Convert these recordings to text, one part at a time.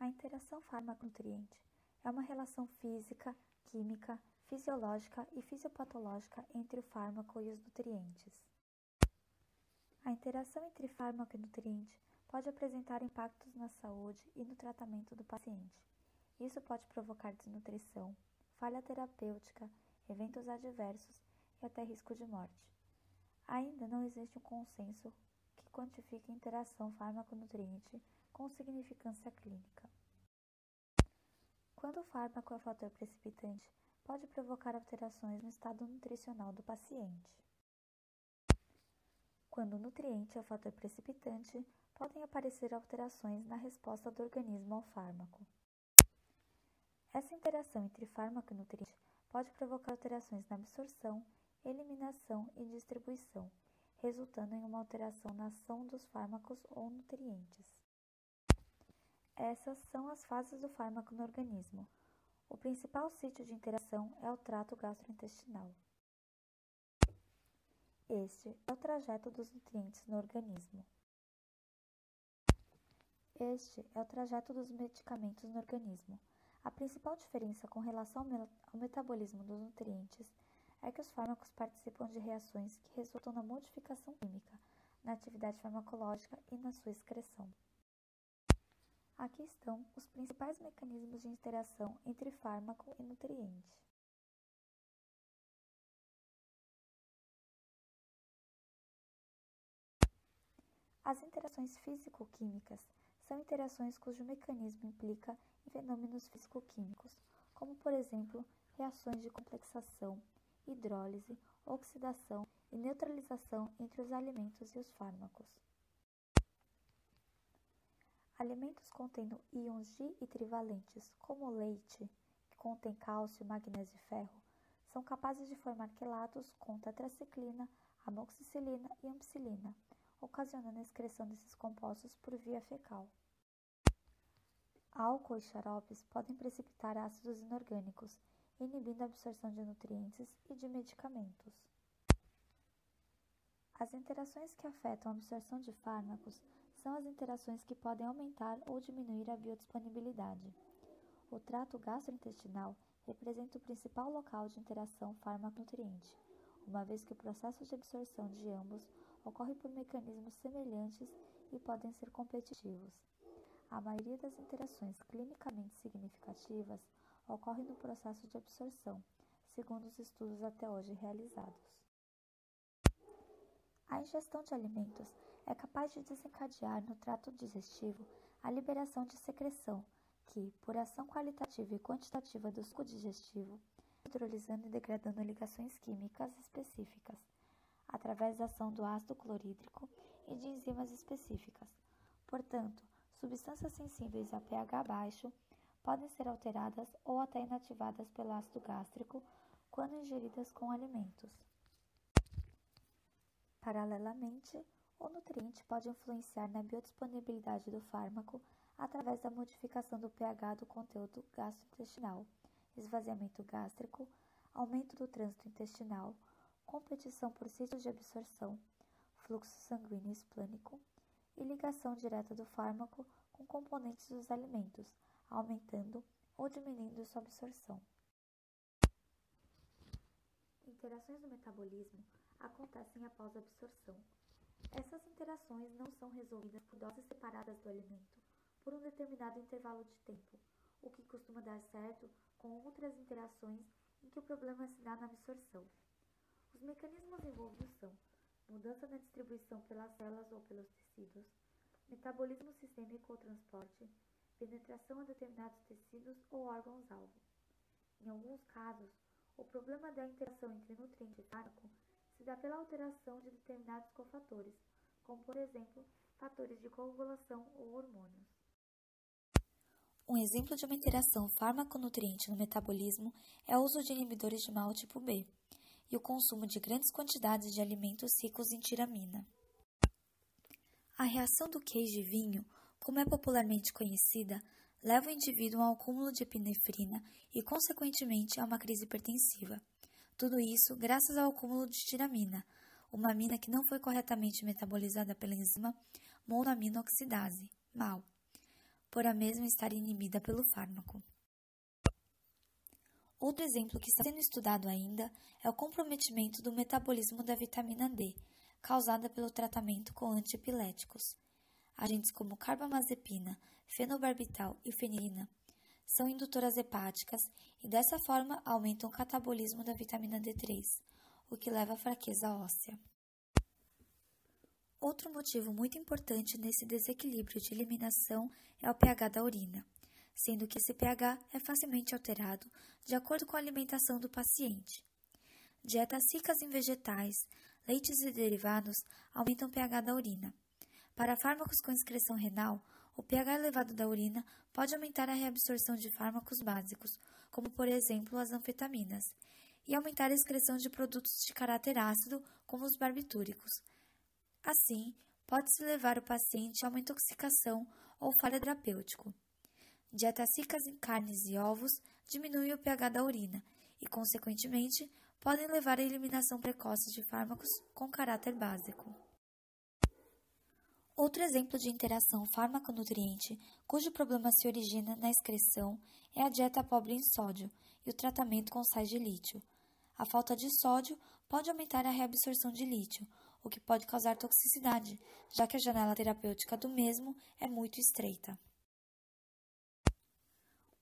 A interação fármaco-nutriente é uma relação física, química, fisiológica e fisiopatológica entre o fármaco e os nutrientes. A interação entre fármaco e nutriente pode apresentar impactos na saúde e no tratamento do paciente. Isso pode provocar desnutrição, falha terapêutica, eventos adversos e até risco de morte. Ainda não existe um consenso que quantifique a interação fármaco-nutriente com significância clínica. Quando o fármaco é o fator precipitante, pode provocar alterações no estado nutricional do paciente. Quando o nutriente é o fator precipitante, podem aparecer alterações na resposta do organismo ao fármaco. Essa interação entre fármaco e nutriente pode provocar alterações na absorção, eliminação e distribuição, resultando em uma alteração na ação dos fármacos ou nutrientes. Essas são as fases do fármaco no organismo. O principal sítio de interação é o trato gastrointestinal. Este é o trajeto dos nutrientes no organismo. Este é o trajeto dos medicamentos no organismo. A principal diferença com relação ao metabolismo dos nutrientes é que os fármacos participam de reações que resultam na modificação química, na atividade farmacológica e na sua excreção. Aqui estão os principais mecanismos de interação entre fármaco e nutriente. As interações físico-químicas são interações cujo mecanismo implica em fenômenos físico-químicos, como, por exemplo, reações de complexação, hidrólise, oxidação e neutralização entre os alimentos e os fármacos. Alimentos contendo íons di e trivalentes, como o leite, que contém cálcio, magnésio e ferro, são capazes de formar quelatos com tetraciclina, amoxicilina e ampicilina, ocasionando a excreção desses compostos por via fecal. Álcool e xaropes podem precipitar ácidos inorgânicos, inibindo a absorção de nutrientes e de medicamentos. As interações que afetam a absorção de fármacos são as interações que podem aumentar ou diminuir a biodisponibilidade. O trato gastrointestinal representa o principal local de interação fármaco-nutriente, uma vez que o processo de absorção de ambos ocorre por mecanismos semelhantes e podem ser competitivos. A maioria das interações clinicamente significativas ocorre no processo de absorção, segundo os estudos até hoje realizados. A ingestão de alimentos é capaz de desencadear no trato digestivo a liberação de secreção, que, por ação qualitativa e quantitativa do suco digestivo, hidrolisando e degradando ligações químicas específicas, através da ação do ácido clorídrico e de enzimas específicas. Portanto, substâncias sensíveis a pH baixo podem ser alteradas ou até inativadas pelo ácido gástrico quando ingeridas com alimentos. Paralelamente, o nutriente pode influenciar na biodisponibilidade do fármaco através da modificação do pH do conteúdo gastrointestinal, esvaziamento gástrico, aumento do trânsito intestinal, competição por sítios de absorção, fluxo sanguíneo esplânico e ligação direta do fármaco com componentes dos alimentos, aumentando ou diminuindo sua absorção. Interações no metabolismo acontecem após a absorção. Essas interações não são resolvidas por doses separadas do alimento por um determinado intervalo de tempo, o que costuma dar certo com outras interações em que o problema se dá na absorção. Os mecanismos envolvidos são mudança na distribuição pelas células ou pelos tecidos, metabolismo sistêmico ou transporte, penetração a determinados tecidos ou órgãos-alvo. Em alguns casos, o problema da interação entre nutriente e fármaco se dá pela alteração de determinados cofatores, como, por exemplo, fatores de coagulação ou hormônios. Um exemplo de uma interação fármaco-nutriente no metabolismo é o uso de inibidores de mal tipo B e o consumo de grandes quantidades de alimentos ricos em tiramina. A reação do queijo e vinho, como é popularmente conhecida, leva o indivíduo ao acúmulo de epinefrina e, consequentemente, a uma crise hipertensiva. Tudo isso graças ao acúmulo de tiramina, uma amina que não foi corretamente metabolizada pela enzima monoamina oxidase, MAO. por a mesma estar inibida pelo fármaco. Outro exemplo que está sendo estudado ainda é o comprometimento do metabolismo da vitamina D, causada pelo tratamento com antiepiléticos. Agentes como carbamazepina, fenobarbital e fenilina são indutoras hepáticas e dessa forma aumentam o catabolismo da vitamina D3, o que leva à fraqueza óssea. Outro motivo muito importante nesse desequilíbrio de eliminação é o pH da urina, sendo que esse pH é facilmente alterado de acordo com a alimentação do paciente. Dietas ricas em vegetais, leites e derivados aumentam o pH da urina. Para fármacos com excreção renal, o pH elevado da urina pode aumentar a reabsorção de fármacos básicos, como por exemplo as anfetaminas, e aumentar a excreção de produtos de caráter ácido, como os barbitúricos. Assim, pode-se levar o paciente a uma intoxicação ou falha terapêutico. Dietas ricas em carnes e ovos diminuem o pH da urina e, consequentemente, podem levar à eliminação precoce de fármacos com caráter básico. Outro exemplo de interação fármaco-nutriente, cujo problema se origina na excreção, é a dieta pobre em sódio e o tratamento com sais de lítio. A falta de sódio pode aumentar a reabsorção de lítio, o que pode causar toxicidade, já que a janela terapêutica do mesmo é muito estreita.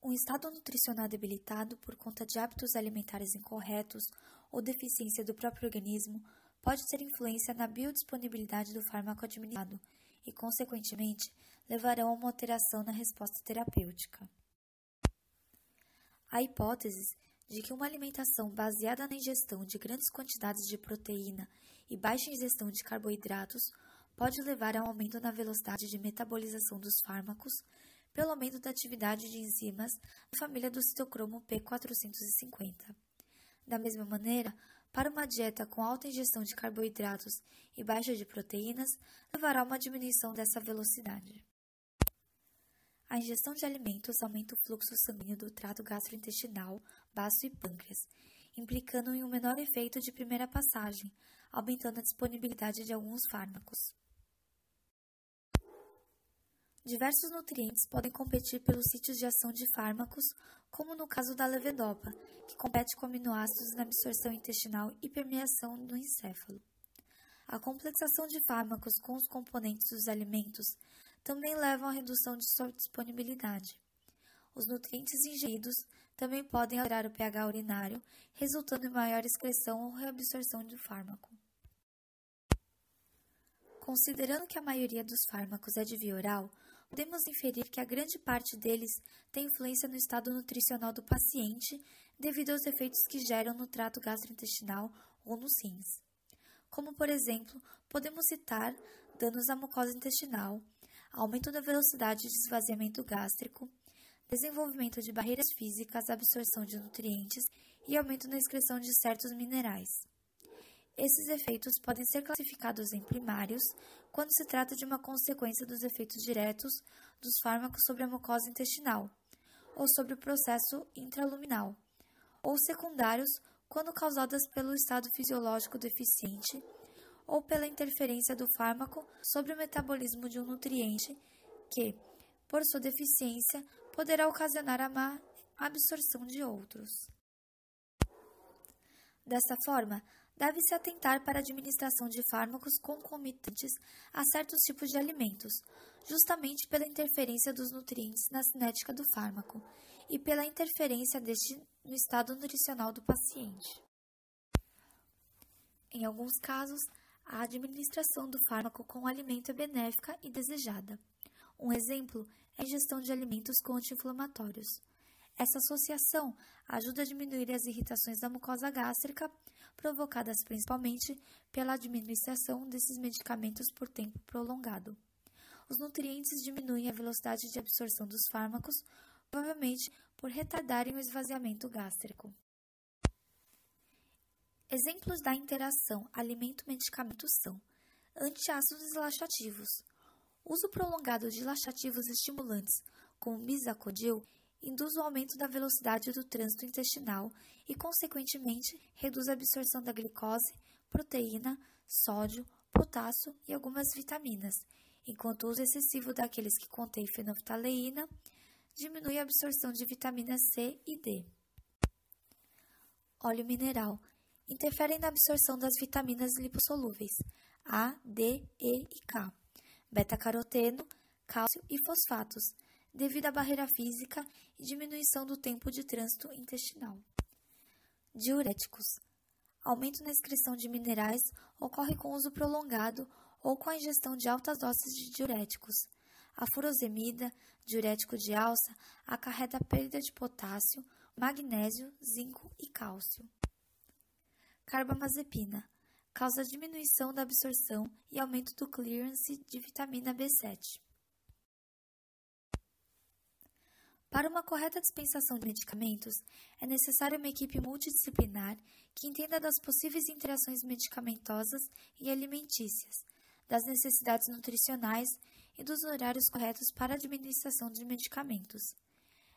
Um estado nutricional debilitado por conta de hábitos alimentares incorretos ou deficiência do próprio organismo pode ter influência na biodisponibilidade do fármaco administrado e, consequentemente, levarão a uma alteração na resposta terapêutica. Há hipóteses de que uma alimentação baseada na ingestão de grandes quantidades de proteína e baixa ingestão de carboidratos pode levar a um aumento na velocidade de metabolização dos fármacos, pelo aumento da atividade de enzimas da família do citocromo P450. Da mesma maneira, para uma dieta com alta ingestão de carboidratos e baixa de proteínas, levará a uma diminuição dessa velocidade. A ingestão de alimentos aumenta o fluxo sanguíneo do trato gastrointestinal, baço e pâncreas, implicando em um menor efeito de primeira passagem, aumentando a disponibilidade de alguns fármacos. Diversos nutrientes podem competir pelos sítios de ação de fármacos, como no caso da levodopa, que compete com aminoácidos na absorção intestinal e permeação no encéfalo. A complexação de fármacos com os componentes dos alimentos também levam à redução de sua disponibilidade. Os nutrientes ingeridos também podem alterar o pH urinário, resultando em maior excreção ou reabsorção do fármaco. Considerando que a maioria dos fármacos é de via oral, podemos inferir que a grande parte deles tem influência no estado nutricional do paciente devido aos efeitos que geram no trato gastrointestinal ou nos rins. Como, por exemplo, podemos citar danos à mucosa intestinal, aumento da velocidade de esvaziamento gástrico, desenvolvimento de barreiras físicas à absorção de nutrientes e aumento na excreção de certos minerais. Esses efeitos podem ser classificados em primários quando se trata de uma consequência dos efeitos diretos dos fármacos sobre a mucosa intestinal ou sobre o processo intraluminal, ou secundários quando causadas pelo estado fisiológico deficiente ou pela interferência do fármaco sobre o metabolismo de um nutriente que, por sua deficiência, poderá ocasionar a má absorção de outros. Dessa forma, deve-se atentar para a administração de fármacos concomitantes a certos tipos de alimentos, justamente pela interferência dos nutrientes na cinética do fármaco e pela interferência deste no estado nutricional do paciente. Em alguns casos, a administração do fármaco com o alimento é benéfica e desejada. Um exemplo é a ingestão de alimentos com anti-inflamatórios. Essa associação ajuda a diminuir as irritações da mucosa gástrica, provocadas principalmente pela administração desses medicamentos por tempo prolongado. Os nutrientes diminuem a velocidade de absorção dos fármacos, provavelmente por retardarem o esvaziamento gástrico. Exemplos da interação alimento-medicamento são antiácidos laxativos. Uso prolongado de laxativos estimulantes, como bisacodil, induz o aumento da velocidade do trânsito intestinal e, consequentemente, reduz a absorção da glicose, proteína, sódio, potássio e algumas vitaminas, enquanto o uso excessivo daqueles que contêm fenolftaleína diminui a absorção de vitamina C e D. Óleo mineral. Interferem na absorção das vitaminas lipossolúveis A, D, E e K, beta-caroteno, cálcio e fosfatos, devido à barreira física e diminuição do tempo de trânsito intestinal. Diuréticos. Aumento na excreção de minerais ocorre com uso prolongado ou com a ingestão de altas doses de diuréticos. A furosemida, diurético de alça, acarreta a perda de potássio, magnésio, zinco e cálcio. Carbamazepina. Causa diminuição da absorção e aumento do clearance de vitamina B7. Para uma correta dispensação de medicamentos, é necessária uma equipe multidisciplinar que entenda das possíveis interações medicamentosas e alimentícias, das necessidades nutricionais e dos horários corretos para a administração de medicamentos.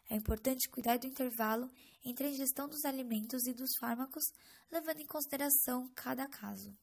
É importante cuidar do intervalo entre a ingestão dos alimentos e dos fármacos, levando em consideração cada caso.